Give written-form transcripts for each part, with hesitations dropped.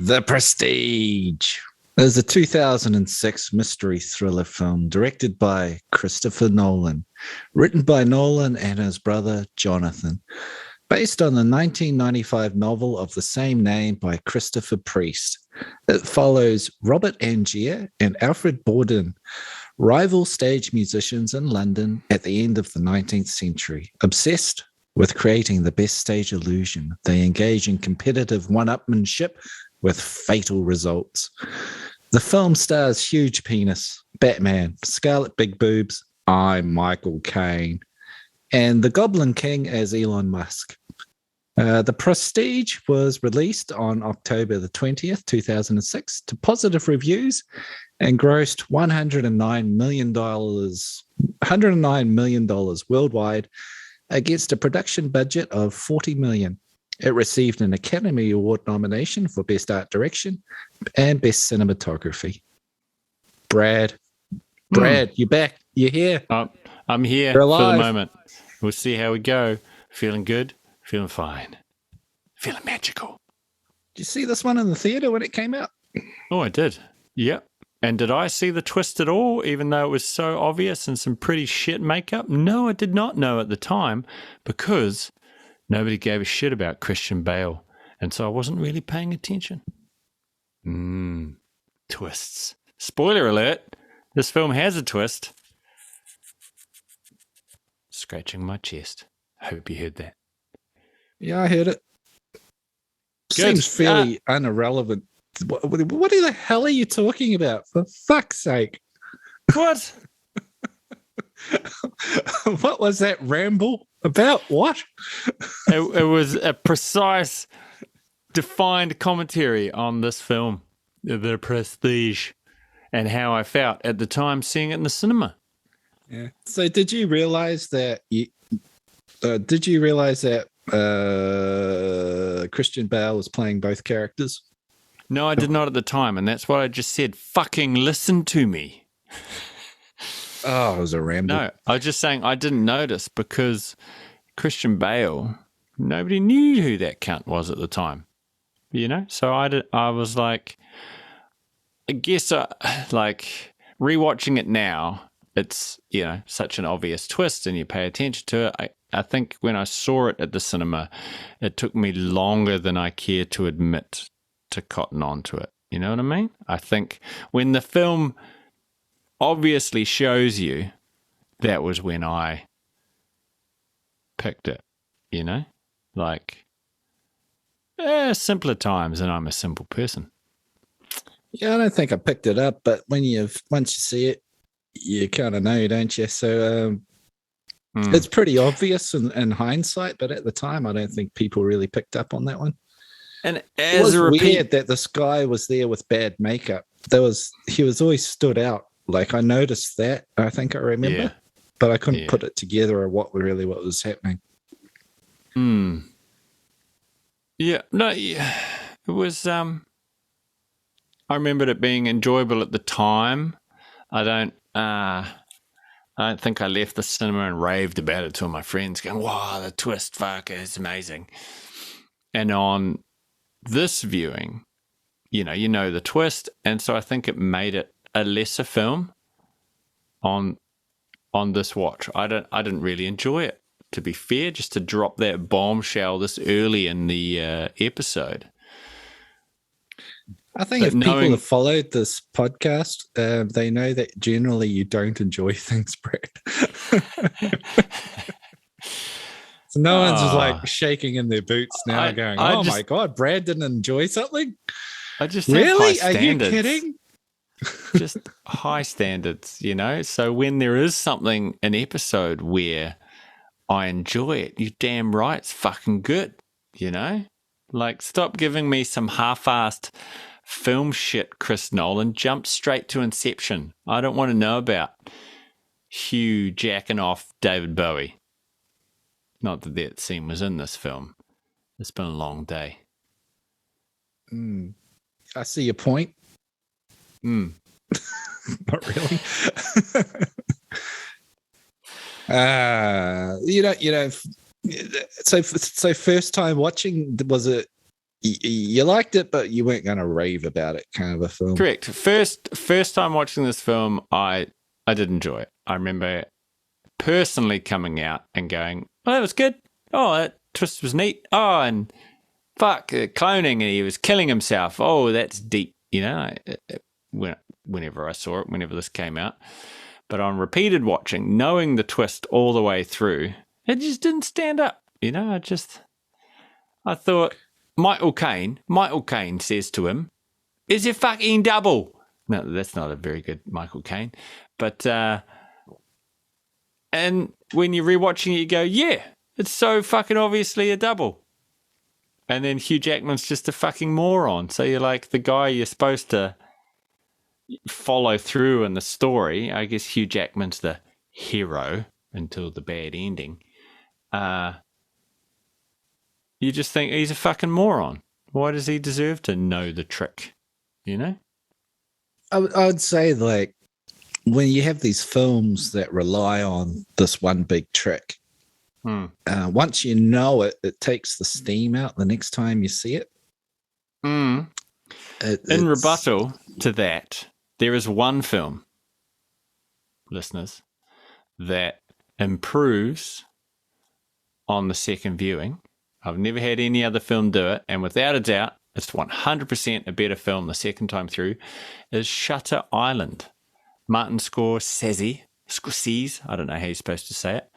The Prestige is a 2006 mystery thriller film directed by Christopher Nolan, written by Nolan and his brother Jonathan, based on the 1995 novel of the same name by Christopher Priest. It follows Robert Angier and Alfred Borden, rival stage musicians in London at the end of the 19th century. Obsessed with creating the best stage illusion, they engage in competitive one-upmanship with fatal results. The film stars Huge Penis, Batman, Scarlet Big Boobs, I'm Michael Caine, and the Goblin King as Elon Musk. The Prestige was released on October the 20th, 2006 to positive reviews and grossed $109 million worldwide against a production budget of $40 million. It received an Academy Award nomination for Best Art Direction and Best Cinematography. Brad, you back? You here? I'm here for the moment. We'll see how we go. Feeling good, feeling fine, feeling magical. Did you see this one in the theater when it came out? Oh, I did. Yep. And did I see the twist at all, even though it was so obvious and some pretty shit makeup? No, I did not know at the time because nobody gave a shit about Christian Bale, and so I wasn't really paying attention. Twists. Spoiler alert, this film has a twist. Scratching my chest. Hope you heard that. Yeah, I heard it. Good. Seems fairly irrelevant. What the hell are you talking about? For fuck's sake. What? What was that ramble about? What? It was a precise, defined commentary on this film, The Prestige, and how I felt at the time seeing it in the cinema. Yeah. So did you realize that Christian Bale was playing both characters? No, I did not at the time, and that's what I just said. Fucking listen to me. Oh, it was a ramble. No, I was just saying I didn't notice because Christian Bale, nobody knew who that cunt was at the time. You know? So I was like, I guess, like, rewatching it now, it's, you know, such an obvious twist and you pay attention to it. I think when I saw it at the cinema, it took me longer than I care to admit to cotton on to it. You know what I mean? I think when the film obviously shows you, that was when I picked it, you know? Like, simpler times, and I'm a simple person. Yeah, I don't think I once you see it, you kind of know, don't you? So it's pretty obvious in hindsight, but at the time, I don't think people really picked up on that one. And it was weird that this guy was there with bad makeup. He was always stood out. Like I noticed that. I think I remember, but I couldn't put it together or what was happening. Yeah, no, yeah. It was. I remembered it being enjoyable at the time. I don't think I left the cinema and raved about it to my friends, going, "Wow, the twist! Fuck, it's amazing!" And on this viewing, you know the twist, and so I think it made it a lesser film on this watch. I didn't really enjoy it, to be fair, just to drop that bombshell this early in the episode. I think people have followed this podcast, they know that generally you don't enjoy things, Brad. So no one's just like shaking in their boots now going, my God, Brad didn't enjoy something? I just really? Have high standards. Are you kidding? Just high standards, you know? So when there is something, an episode where I enjoy it, you're damn right, it's fucking good, you know? Like, stop giving me some half-assed film shit, Chris Nolan. Jump straight to Inception. I don't want to know about Hugh jacking off David Bowie. Not that scene was in this film. It's been a long day. I see your point. Not really. So first time watching, was it you liked it, but you weren't going to rave about it, kind of a film. Correct. First time watching this film, I did enjoy it. I remember personally coming out and going, "Oh, that was good. Oh, that twist was neat. Oh, and fuck, cloning, and he was killing himself. Oh, that's deep." Whenever I saw it, whenever this came out, but on repeated watching, knowing the twist all the way through, it just didn't stand up. I thought Michael Caine says to him, "Is your fucking double?" No, that's not a very good Michael Caine, but and when you're rewatching it, you go, "Yeah, it's so fucking obviously a double." And then Hugh Jackman's just a fucking moron. So you're like the guy you're supposed to follow through in the story. I guess Hugh Jackman's the hero until the bad ending. You just think he's a fucking moron. Why does he deserve to know the trick? I would say, like, when you have these films that rely on this one big trick, once you know it, it takes the steam out the next time you see it. In rebuttal to that, there is one film, listeners, that improves on the second viewing. I've never had any other film do it, and without a doubt, it's 100% a better film the second time through, is Shutter Island. Martin Scorsese, I don't know how you're supposed to say it.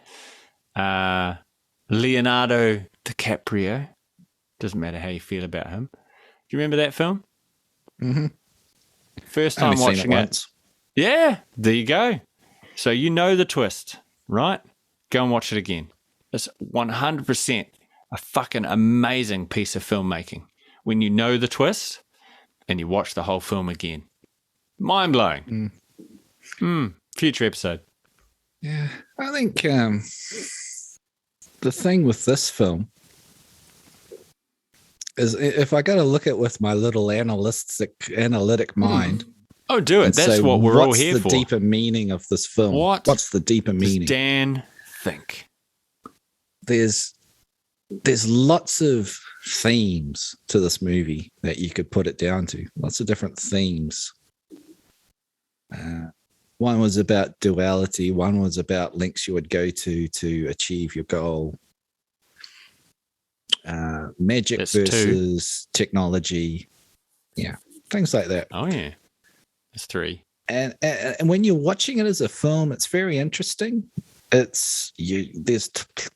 Leonardo DiCaprio. Doesn't matter how you feel about him. Do you remember that film? Mm-hmm. First time watching it. Yeah, there you go. So you know the twist, right? Go and watch it again. It's 100% a fucking amazing piece of filmmaking. When you know the twist and you watch the whole film again. Mind-blowing. Future episode. Yeah, I think the thing with this film is, if I got to look at it with my little analytic mind. Oh, do it. That's what we're all here for. What's the deeper meaning of this film? What's the deeper meaning? Dan think? There's lots of themes to this movie that you could put it down to. Lots of different themes. One was about duality. One was about lengths you would go to achieve your goal. Magic versus technology. Yeah, things like that. Oh, yeah. That's 3. And when you're watching it as a film, it's very interesting. There's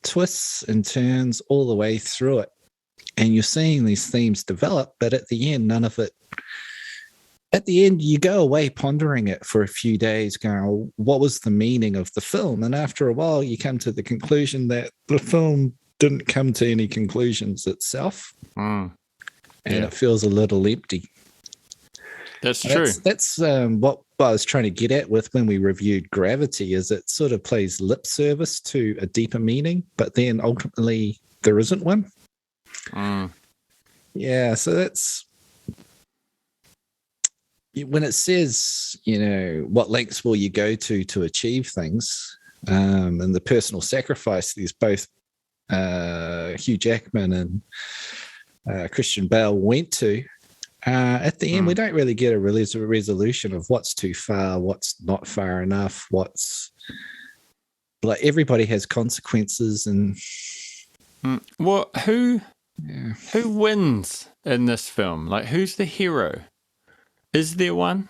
twists and turns all the way through it. And you're seeing these themes develop, but at the end, none of it. At the end, you go away pondering it for a few days, going, oh, what was the meaning of the film? And after a while, you come to the conclusion that the film didn't come to any conclusions itself. And it feels a little empty. That's true. That's what I was trying to get at with when we reviewed Gravity, is it sort of plays lip service to a deeper meaning, but then ultimately there isn't one. Yeah, so that's... When it says, what lengths will you go to achieve things, and the personal sacrifice these both Hugh Jackman and Christian Bale went to, at the end, we don't really get a resolution of what's too far, what's not far enough, what's... Like, everybody has consequences, and... Well, who wins in this film? Like, who's the hero? Is there one?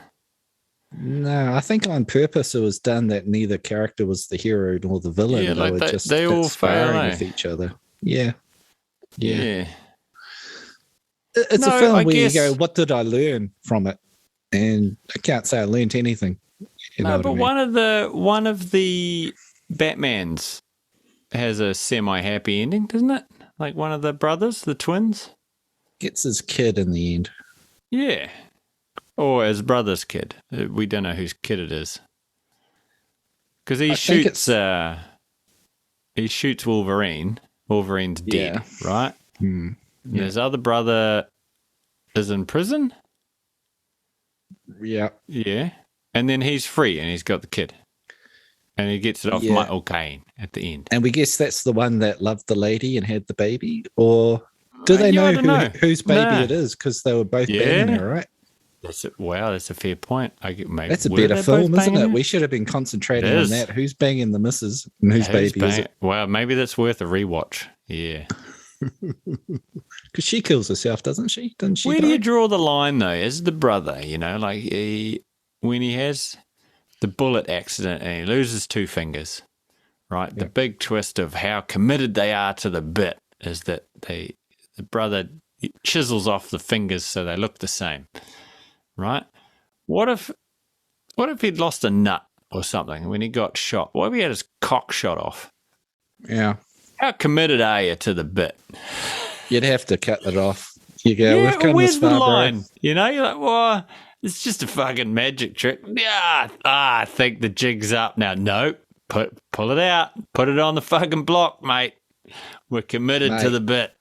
No, I think on purpose it was done that neither character was the hero nor the villain. Yeah, like they all sparring with each other. Yeah. It's a film where you go, what did I learn from it? And I can't say I learned anything. But one of the Batmans has a semi-happy ending, doesn't it? Like one of the brothers, the twins, gets his kid in the end. Yeah. Or his brother's kid. We don't know whose kid it is. Because he shoots Wolverine. Wolverine's dead, right? His other brother is in prison? Yeah. Yeah. And then he's free and he's got the kid. And he gets it off Michael Caine at the end. And we guess that's the one that loved the lady and had the baby? Or... Do they Yeah, I know don't know. whose baby No. it is? Because they were both Yeah. banging her, right? Wow, that's a fair point. Maybe That's a were better they film, both isn't banging it? her? We should have been It concentrating on is. that. Who's banging the missus and whose Who's baby is it? Well, maybe that's worth a rewatch. Yeah. Because she kills herself, doesn't she? Doesn't she Where die? do you draw the line, though, as the brother, like when he has the bullet accident and he loses 2 fingers, right? Yeah. The big twist of how committed they are to the bit is that the brother chisels off the fingers so they look the same, right? What if he'd lost a nut or something when he got shot? What if he had his cock shot off? Yeah. How committed are you to the bit? You'd have to cut it off. You go, Yeah, we've come where's this far, the bro. line? You're like, well, it's just a fucking magic trick. Yeah, I think the jig's up now. No, pull it out. Put it on the fucking block, mate. We're committed to the bit.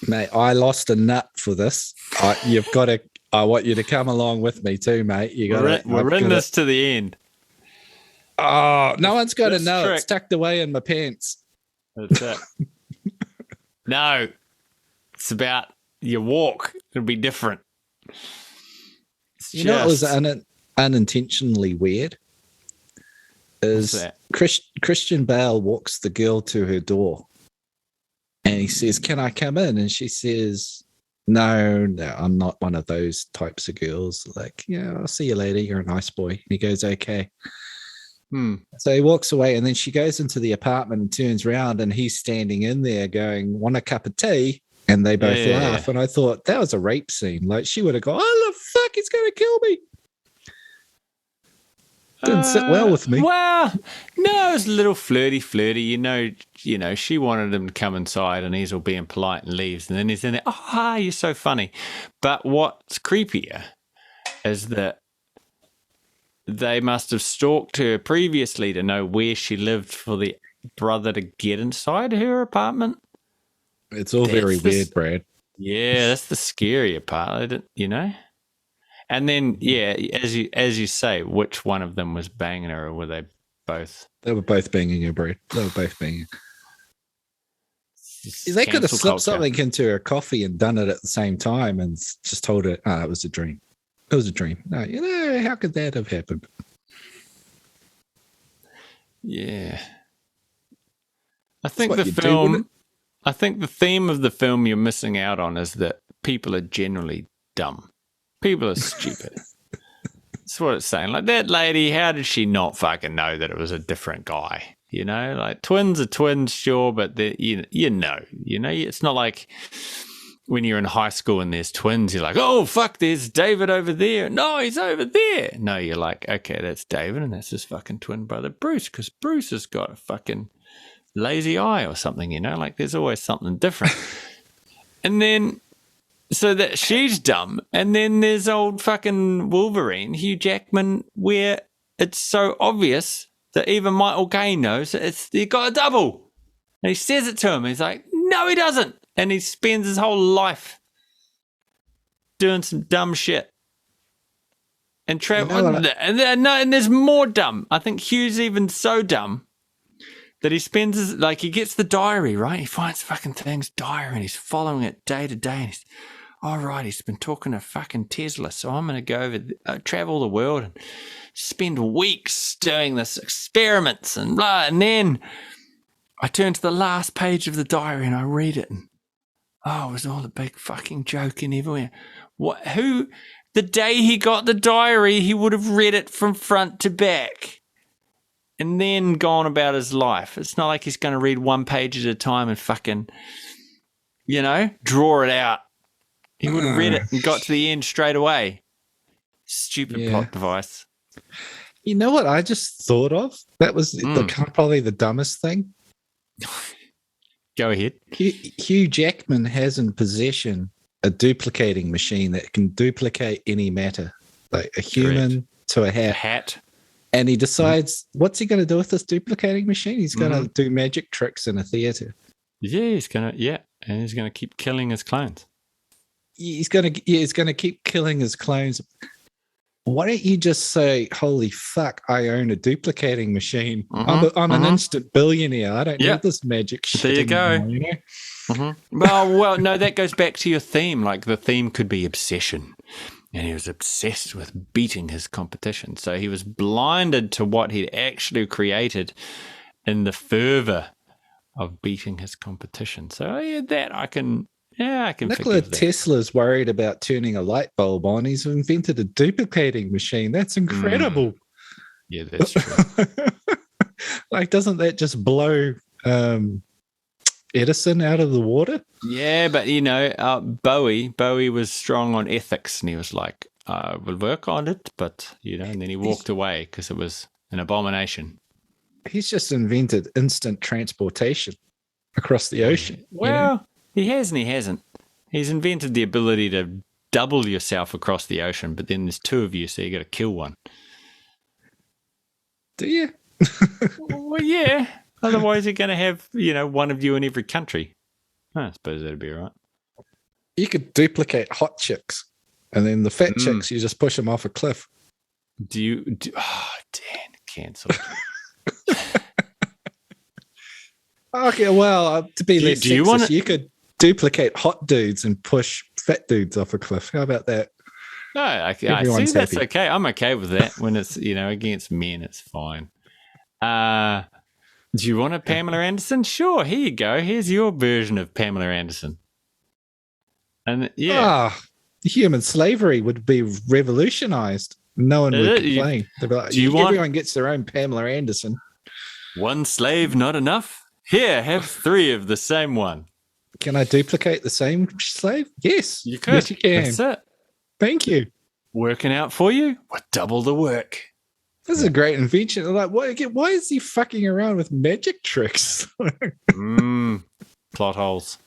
Mate, I lost a nut for this. You've got to. I want you to come along with me too, mate. You got. We're in this to the end. Oh, no one's got to know. Trick. It's tucked away in my pants. That's it. No, it's about your walk. It'll be different. You know what was unintentionally weird? Is Christian Bale walks the girl to her door and he says, "Can I come in?" And she says, No, I'm not one of those types of girls. Like, yeah, I'll see you later. You're a nice boy. And he goes, okay. So he walks away and then she goes into the apartment and turns around and he's standing in there going, want a cup of tea? And they both laugh. And I thought that was a rape scene. Like she would have gone, oh, the fuck, he's going to kill me. Didn't sit well with me. Well, no, it was a little flirty. You know, she wanted him to come inside and he's all being polite and leaves. And then he's in there, oh, hi, you're so funny. But what's creepier is that they must have stalked her previously to know where she lived for the brother to get inside her apartment. It's all very weird, Brad. Yeah, that's the scarier part, you know? And then, yeah, as you say, which one of them was banging her, or were they both? They were both banging her, Brad. They were both banging. They could have slipped something into her coffee and done it at the same time and just told her, it was a dream. It was a dream. No, you know, how could that have happened? Yeah. I think the theme of the film you're missing out on is that people are generally dumb. People are stupid. That's what it's saying. Like that lady, how did she not fucking know that it was a different guy? You know, like twins are twins, sure, but you know, it's not like when you're in high school and there's twins, you're like, oh, fuck, there's David over there. No, he's over there. No, you're like, okay, that's David and that's his fucking twin brother, Bruce, because Bruce has got a fucking lazy eye or something, you know? Like there's always something different. And then, so that she's dumb. And then there's old fucking Wolverine, Hugh Jackman, where it's so obvious that even Michael Caine knows that he got a double. And he says it to him. He's like, no, he doesn't. And he spends his whole life doing some dumb shit. And and there's more dumb. I think Hugh's even so dumb that he spends he gets the diary, right? He finds fucking thing's diary and he's following it day to day. And he's, all right, he's been talking to fucking Tesla. So I'm going to go over, travel the world and spend weeks doing this experiments and blah. And then I turn to the last page of the diary and I read it and, it was all a big fucking joke and everywhere. The day he got the diary, he would have read it from front to back and then gone about his life. It's not like he's going to read one page at a time and fucking, draw it out. He would have read it and got to the end straight away. Stupid plot device. You know what I just thought of? That was probably the dumbest thing. Go ahead. Hugh Jackman has in possession a duplicating machine that can duplicate any matter, like a human to a hat. And he decides, what's he going to do with this duplicating machine? He's going to do magic tricks in a theater. Yeah, and he's going to keep killing his clones. He's going to keep killing his clones. why don't you just say, holy fuck, I own a duplicating machine. Mm-hmm, I'm an instant billionaire. I don't Yeah. need this magic shit There you go. anymore, you know? Mm-hmm. Well, no, that goes back to your theme. Like the theme could be obsession. And he was obsessed with beating his competition. So he was blinded to what he'd actually created in the fervor of beating his competition. So yeah, that I can Nikola forgive that. Tesla's worried about turning a light bulb on. He's invented a duplicating machine. That's incredible. Yeah, that's true. Like, doesn't that just blow Edison out of the water? Yeah, but you know, Bowie was strong on ethics, and he was like, "I will work on it," but you know, and then he walked away because it was an abomination. He's just invented instant transportation across the ocean. Well, he has and he hasn't. He's invented the ability to double yourself across the ocean, but then there's two of you, so you got to kill one. Do you? Well, yeah. Otherwise, you're going to have, one of you in every country. I suppose that'd be all right. You could duplicate hot chicks, and then the fat chicks, you just push them off a cliff. Dan, cancelled. Okay, well, to be less sexist, you could duplicate hot dudes and push fat dudes off a cliff. How about that? No, I see that's happy. Okay. I'm okay with that. When it's, against men, it's fine. Do you want a Pamela Anderson? Sure, here you go. Here's your version of Pamela Anderson. And human slavery would be revolutionized. No one would complain. They'd be like, everyone gets their own Pamela Anderson. One slave not enough? Here, have 3 of the same one. Can I duplicate the same slave? Yes. You could. Yes, you can. That's it. Thank you. Working out for you? Well, double the work. This is a great invention. Like, why is he fucking around with magic tricks? Plot holes.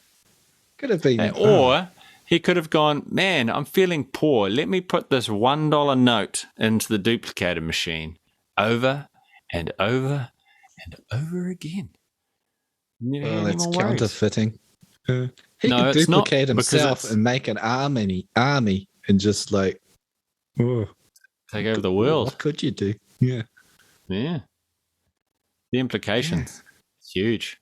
Could have been. Or he could have gone, man, I'm feeling poor. Let me put this $1 note into the duplicator machine over and over and over again. That's counterfeiting. He could it's duplicate not, himself and make an army and just like take over the world. What could you do? Yeah. The implications, huge.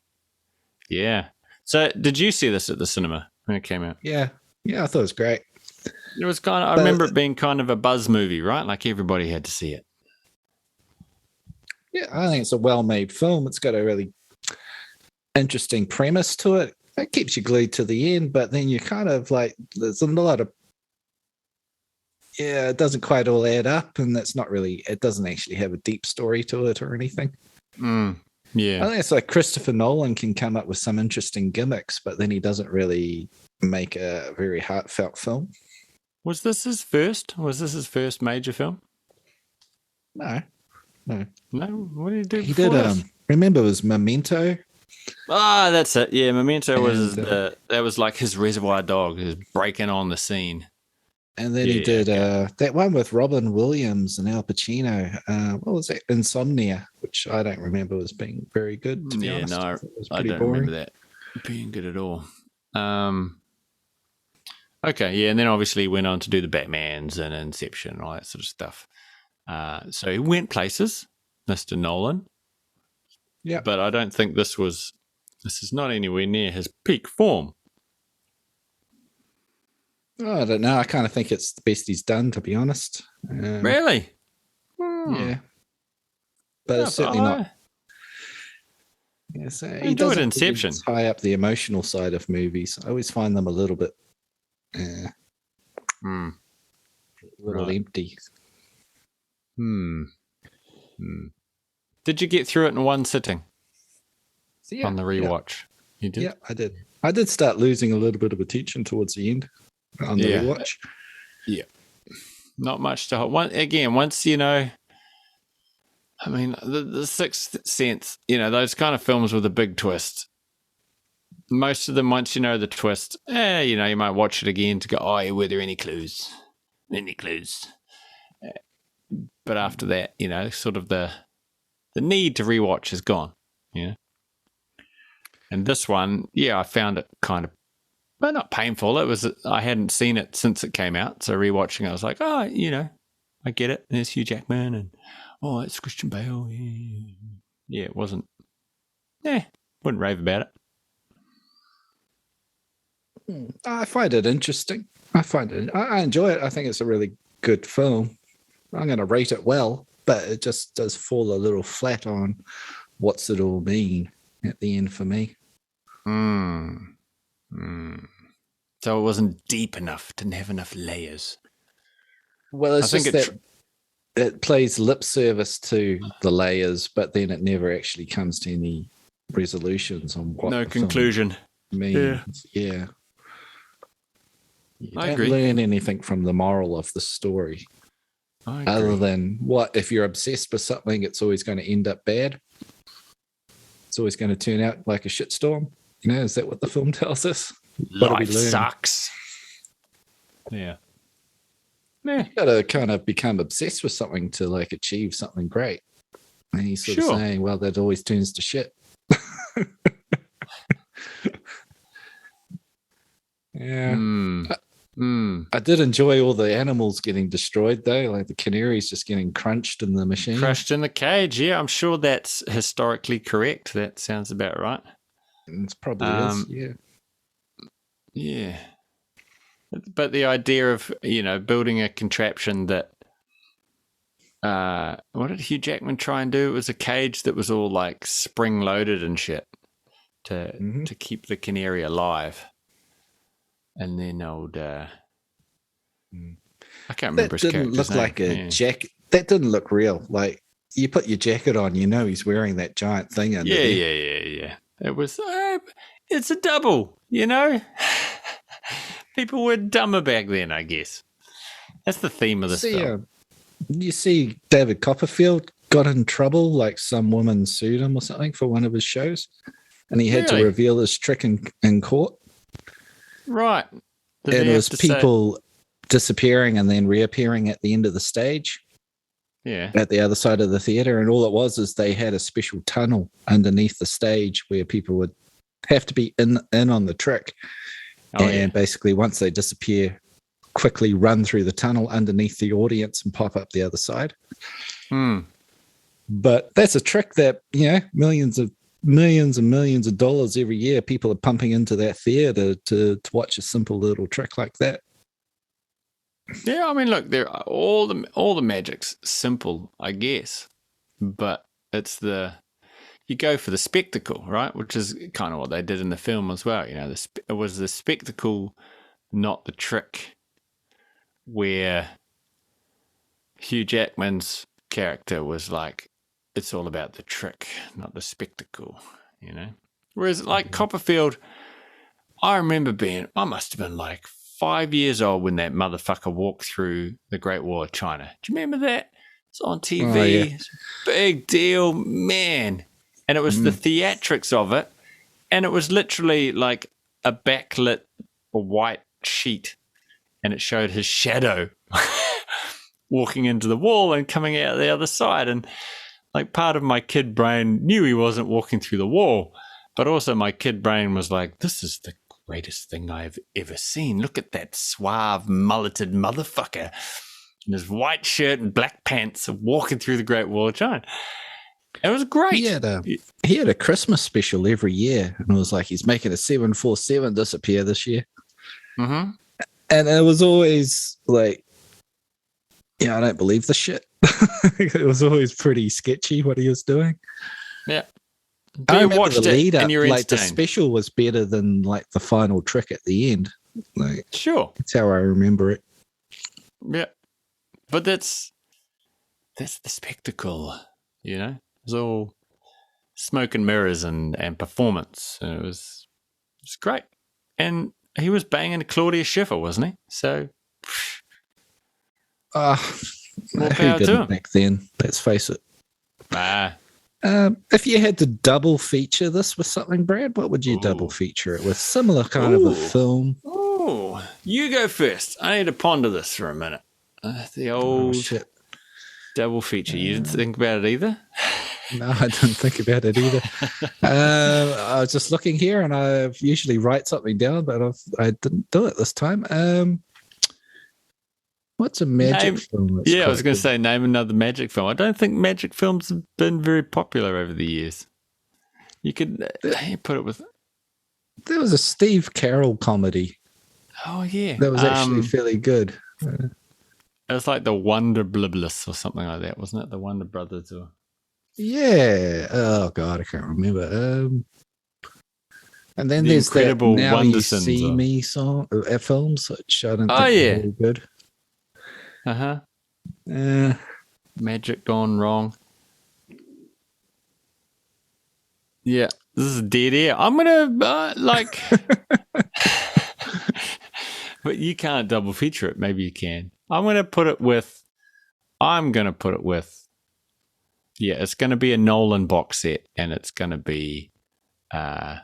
Yeah. So, did you see this at the cinema when it came out? Yeah. I thought it was great. It was I remember it being kind of a buzz movie, right? Like everybody had to see it. Yeah, I think it's a well-made film. It's got a really interesting premise to it. It keeps you glued to the end, but then you kind of like, there's a lot of, it doesn't quite all add up, and it doesn't actually have a deep story to it or anything. Yeah. I think it's like Christopher Nolan can come up with some interesting gimmicks, but then he doesn't really make a very heartfelt film. Was this his first? Was this his first major film? No. What did he do? He did. Remember, it was Memento. That's it. Yeah, Memento was that was like his Reservoir Dog, his breaking on the scene. And then he did that one with Robin Williams and Al Pacino. What was that? Insomnia, which I don't remember as being very good, to be honest. No, I don't remember that being good at all. Okay, yeah, and then obviously he went on to do the Batmans and Inception and all that sort of stuff. So he went places, Mr. Nolan. Yeah. But I don't think this is not anywhere near his peak form. Oh, I don't know. I kind of think it's the best he's done, to be honest. Really? Yeah. But it's certainly not. Yeah, so he doesn't Inception. Really tie up the emotional side of movies. I always find them a little bit empty. Did you get through it in one sitting? On the rewatch? You did? Yeah, I did. I did start losing a little bit of attention towards the end on the rewatch. Yeah. Not much to hold. Once the Sixth Sense, those kind of films with a big twist. Most of them, once you know the twist, you might watch it again to go, were there any clues? Any clues? But after that, sort of the need to rewatch is gone. And this one, I found it kind of, not painful. I hadn't seen it since it came out. So rewatching it, I was like, I I get it. There's Hugh Jackman and, it's Christian Bale. Yeah, it wasn't. Wouldn't rave about it. I find it interesting. I enjoy it. I think it's a really good film. I'm going to rate it well, but it just does fall a little flat on what's it all mean at the end for me. So it wasn't deep enough, didn't have enough layers. Well, it's just that it plays lip service to the layers, but then it never actually comes to any resolutions on what the conclusion means. Yeah. You I don't agree. learn anything from the moral of the story. Other than if you're obsessed with something, it's always going to end up bad. It's always going to turn out like a shitstorm. Is that what the film tells us? Life sucks. Yeah. You got to kind of become obsessed with something to like achieve something great. And he's sort of saying, well, that always turns to shit. Yeah. I did enjoy all the animals getting destroyed, though, like the canaries just getting crunched in the machine. Crushed in the cage, yeah. I'm sure that's historically correct. That sounds about right. It probably is, yeah. Yeah. But the idea of, building a contraption that, what did Hugh Jackman try and do? It was a cage that was all like spring-loaded and shit to keep the canary alive. And then I can't remember his character's name. That didn't look like a jacket. That didn't look real. Like, you put your jacket on, he's wearing that giant thing under there. Yeah. It was, it's a double, People were dumber back then, I guess. That's the theme of this film. You see David Copperfield got in trouble, like some woman sued him or something for one of his shows, and he had to reveal his trick in court. Right. And it was people disappearing and then reappearing at the end of the stage. Yeah. At the other side of the theater. And all it was is they had a special tunnel underneath the stage where people would have to be in on the trick. Basically, once they disappear, quickly run through the tunnel underneath the audience and pop up the other side. But that's a trick that, millions and millions of dollars every year people are pumping into that theater to watch a simple little trick like that. Yeah, I mean, look, there are all the magic's simple, I guess, but it's you go for the spectacle, right? Which is kind of what they did in the film as well. It was the spectacle, not the trick, where Hugh Jackman's character was like, it's all about the trick, not the spectacle, Whereas like Copperfield, I must have been like 5 years old when that motherfucker walked through the Great Wall of China. Do you remember that? It's on TV. Oh, yeah. It's a big deal, man. And it was the theatrics of it. And it was literally like a backlit white sheet. And it showed his shadow walking into the wall and coming out the other side. And like part of my kid brain knew he wasn't walking through the wall. But also my kid brain was like, this is the greatest thing I've ever seen. Look at that suave, mulleted motherfucker in his white shirt and black pants walking through the Great Wall of China. It was great. He had a Christmas special every year, and it was like he's making a 747 disappear this year. Mm-hmm. And it was always like, I don't believe this shit. It was always pretty sketchy what he was doing. Yeah. I remember the lead up, like the special was better than like the final trick at the end. Like, sure, that's how I remember it. Yeah, but that's the spectacle, It was all smoke and mirrors and performance, and it was great. And he was banging Claudia Schiffer, wasn't he? So, who didn't back then? Let's face it. If you had to double feature this with something, Brad, what would you double feature it with? Similar kind of a film. Oh, you go first. I need to ponder this for a minute. The old double feature. You didn't think about it either? No, I didn't think about it either. I was just looking here, and I usually write something down, but I didn't do it this time. What's a magic film? That's I was quite going to good? say name another magic film. I don't think magic films have been very popular over the years. You could put it with. There was a Steve Carell comedy Oh yeah, that was actually fairly good. it was like the Wonder Blibliss or something like that, wasn't it? The Wonder Brothers or. Yeah. Oh God, I can't remember. And then The there's that Incredible "Now You Wondersons See or- Me" song, films, which I don't Oh think yeah, are very good. Magic gone wrong. Yeah, this is dead air. I'm gonna like, but you can't double feature it. Maybe you can. I'm gonna put it with. Yeah, it's gonna be a Nolan box set, and it's gonna be a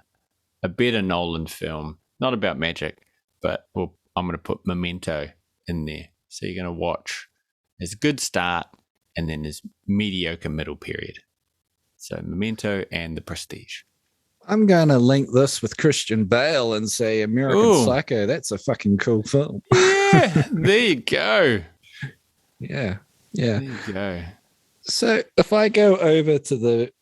better Nolan film, not about magic, but I'm gonna put Memento in there. So you're gonna watch. There's a good start, and then there's mediocre middle period. So Memento and The Prestige. I'm going to link this with Christian Bale and say American Psycho. That's a fucking cool film. Yeah, there you go. Yeah. There you go. So if I go over to the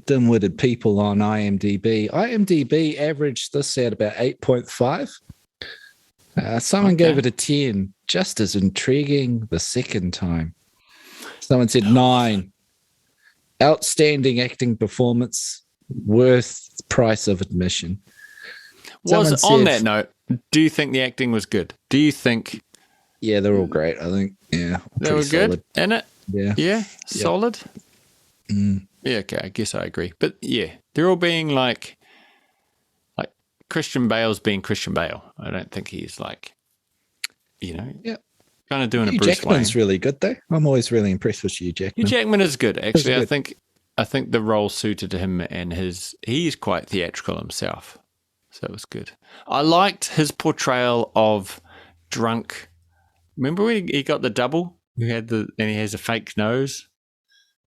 dim-witted people on IMDb averaged this at about 8.5. Someone gave it a 10, just as intriguing the second time. Someone said 9. Outstanding acting performance, worth price of admission. On that note, do you think the acting was good? Do you think? Yeah, they're all great. I think. Yeah, they were good in it. Yeah, solid. Mm. Yeah, okay, I guess I agree. But yeah, they're all being like Christian Bale's being Christian Bale. I don't think he's like, kind of doing Hugh a Bruce Jackman's Wayne. really good though. I'm always really impressed with Hugh Jackman. Hugh Jackman is good, actually. Good. I think the role suited him, and he's quite theatrical himself, so it was good. I liked his portrayal of drunk. Remember when he got the double? He has a fake nose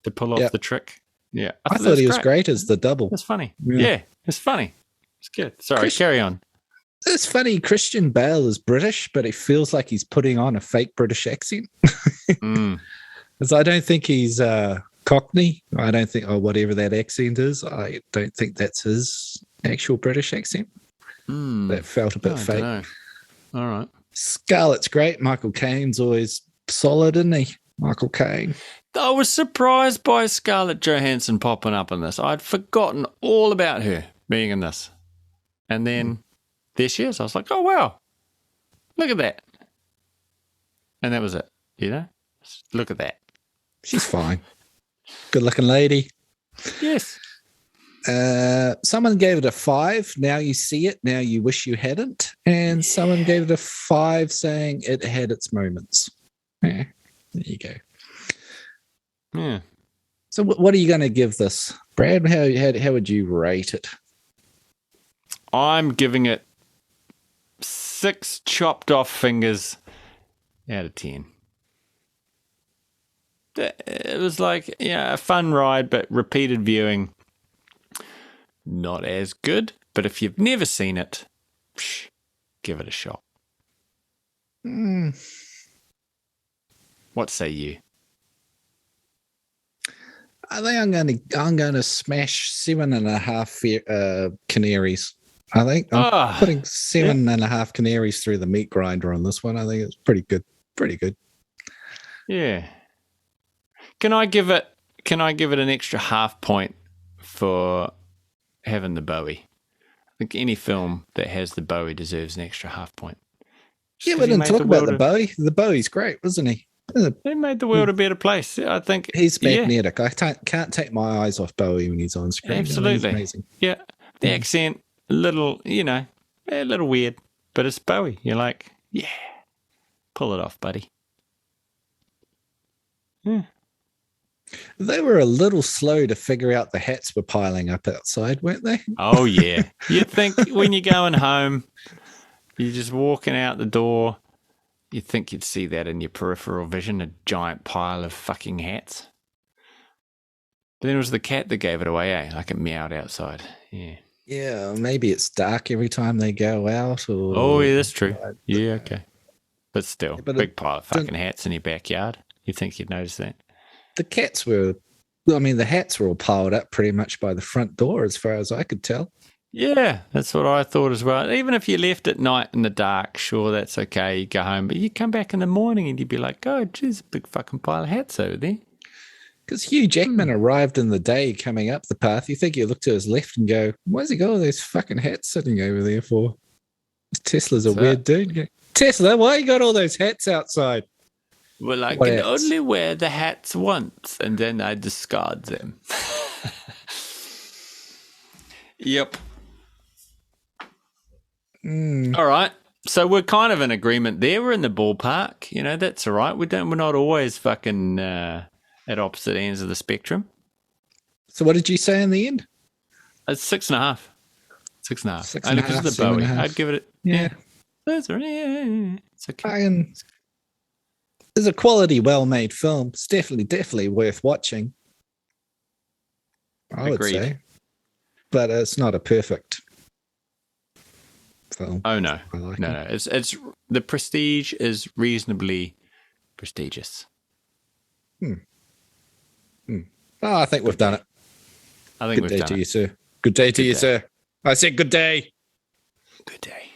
to pull off the trick. Yeah, I thought he was great as the double. It's funny. Yeah, it's funny. It's good. Sorry, carry on. It's funny. Christian Bale is British, but it feels like he's putting on a fake British accent. Because I don't think he's Cockney. I don't think, or whatever that accent is. I don't think that's his actual British accent. That felt a bit fake. All right. Scarlett's great. Michael Caine's always solid, isn't he? Michael Caine. I was surprised by Scarlett Johansson popping up in this. I'd forgotten all about her being in this. And then there she is. I was like, oh, wow. Look at that. And that was it. Look at that. She's fine. Good looking lady. Yes. Someone gave it a 5. Now you see it. Now you wish you hadn't. And someone gave it a 5 saying it had its moments. Yeah. There you go. Yeah. So what are you going to give this, Brad? How would you rate it? I'm giving it 6 chopped off fingers out of 10. It was like, a fun ride, but repeated viewing, not as good. But if you've never seen it, give it a shot. What say you? I think I'm going to smash 7.5 canaries. I think I'm putting 7.5 canaries through the meat grinder on this one. I think it's pretty good. Pretty good. Yeah. Can I give it an extra half point for having the Bowie? I think any film that has the Bowie deserves an extra half point. Yeah, we didn't talk about the Bowie. The Bowie's great, wasn't he? He made the world a better place. I think he's magnetic. I can't take my eyes off Bowie when he's on screen. Absolutely, amazing. Yeah, the accent, a little weird, but it's Bowie. You're like, pull it off, buddy. Yeah. They were a little slow to figure out the hats were piling up outside, weren't they? Oh yeah. You'd think when you're going home, you're just walking out the door. You'd think you'd see that in your peripheral vision, a giant pile of fucking hats. But then it was the cat that gave it away, Like it meowed outside. Yeah. Yeah, maybe it's dark every time they go out. Or oh, yeah, that's true. Yeah, okay. But still, But big pile of fucking hats in your backyard. You think you'd notice that? the hats were all piled up pretty much by the front door, as far as I could tell. Yeah, that's what I thought as well. Even if you left at night in the dark, sure, that's okay. You go home, but you come back in the morning and you'd be like, oh, geez, a big fucking pile of hats over there. Because Hugh Jackman arrived in the day coming up the path. You think you look to his left and go, why's he got all those fucking hats sitting over there for? Tesla's a weird dude. Go, Tesla, why you got all those hats outside? Well, I can only wear the hats once and then I discard them. Yep. All right. So we're kind of in agreement there. We're in the ballpark. You know, that's all right. We're not always fucking at opposite ends of the spectrum. So what did you say in the end? It's 6.5. 6.5. 6.5, Only because of the Bowie. 7.5. I'd give it. Yeah. That's all right. Yeah. It's okay. It's a quality, well-made film. It's definitely worth watching. I would say. But it's not a perfect film. Oh no. Like no. It's the Prestige is reasonably prestigious. Oh, I think we've done it. I think good we've day done to it. you, sir. Good day to you, sir. I said good day. Good day.